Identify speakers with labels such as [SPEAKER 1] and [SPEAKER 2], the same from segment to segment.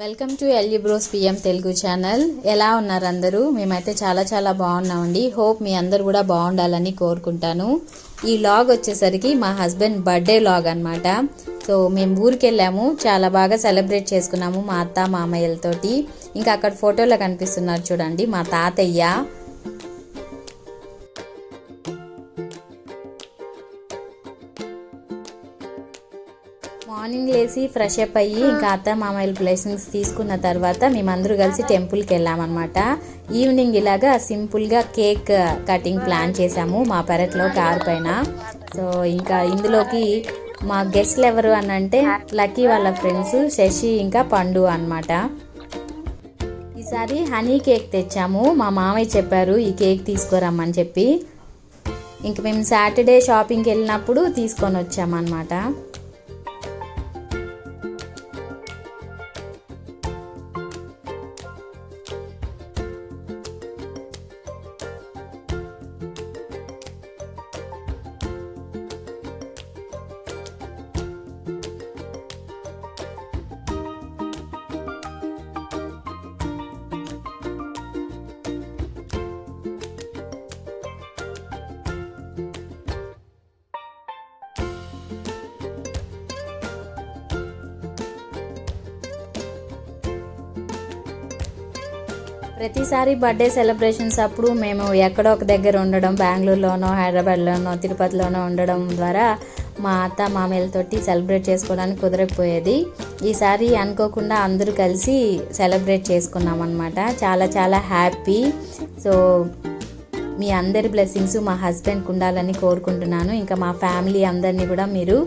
[SPEAKER 1] Welcome to LE bros PM Telugu channel. ఎలా ఉన్నారు అందరూ? మేమైతే చాలా బాగున్నామండి. హోప్ మీ అందరు కూడా బాగుండాలని కోరుకుంటాను. ఈ లాగ్ వచ్చేసరికి మా హస్బెండ్ బర్త్డే లాగ్ అనమాట. సో మేము ఊరికి వెళ్ళాము, చాలా బాగా సెలబ్రేట్ చేసుకున్నాము మా అత్త మామయ్యలతోటి. ఇంకా అక్కడ ఫోటోలో కనిపిస్తున్నారు చూడండి మా తాతయ్య. మార్నింగ్ లేచి ఫ్రెష్ అప్ అయ్యి ఇంకా అత్త మామయ్యల బ్లెస్సింగ్స్ తీసుకున్న తర్వాత మేమందరూ కలిసి టెంపుల్కి వెళ్ళామన్నమాట. ఈవినింగ్ ఇలాగా సింపుల్గా కేక్ కటింగ్ ప్లాన్ చేసాము మా పెరట్లో కారు పైన. సో ఇంకా ఇందులోకి మా గెస్ట్లు ఎవరు అని అంటే లక్కీ వాళ్ళ ఫ్రెండ్స్ శశి ఇంకా పండు అన్నమాట. ఈసారి హనీ కేక్ తెచ్చాము. మా మామయ్య చెప్పారు ఈ కేక్ తీసుకురమ్మని చెప్పి. ఇంక మేము సాటర్డే షాపింగ్కి వెళ్ళినప్పుడు తీసుకొని వచ్చామన్నమాట. ప్రతిసారి బర్త్డే సెలబ్రేషన్స్ అప్పుడు మేము ఎక్కడో ఒక దగ్గర ఉండడం, బెంగళూరులోనో హైదరాబాద్లోనో తిరుపతిలోనో ఉండడం ద్వారా మా అత్త మామయ్యలతోటి సెలబ్రేట్ చేసుకోవడానికి కుదరకపోయేది. ఈసారి అనుకోకుండా అందరూ కలిసి సెలబ్రేట్ చేసుకున్నాం అనమాట. చాలా హ్యాపీ. సో మీ అందరి బ్లెస్సింగ్స్ మా హస్బెండ్కి ఉండాలని కోరుకుంటున్నాను. ఇంకా మా ఫ్యామిలీ అందరినీ కూడా మీరు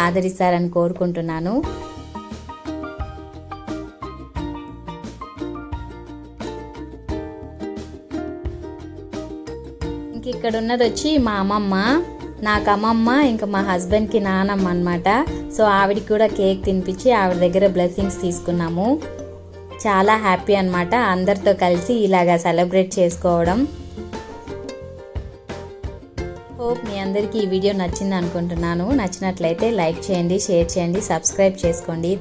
[SPEAKER 1] ఆదరిస్తారని కోరుకుంటున్నాను. ఇక్కడ ఉన్నది వచ్చి మా అమ్మమ్మ, నాకు అమ్మమ్మ, ఇంకా మా హస్బెండ్కి నానమ్మ అనమాట. సో ఆవిడకి కూడా కేక్ తినిపించి ఆవిడ దగ్గర బ్లెస్సింగ్స్ తీసుకున్నాము. చాలా హ్యాపీ అనమాట అందరితో కలిసి ఇలాగా సెలబ్రేట్ చేసుకోవడం. హోప్ మీ అందరికీ ఈ వీడియో నచ్చింది అనుకుంటున్నాను. నచ్చినట్లయితే లైక్ చేయండి, షేర్ చేయండి, సబ్స్క్రైబ్ చేసుకోండి.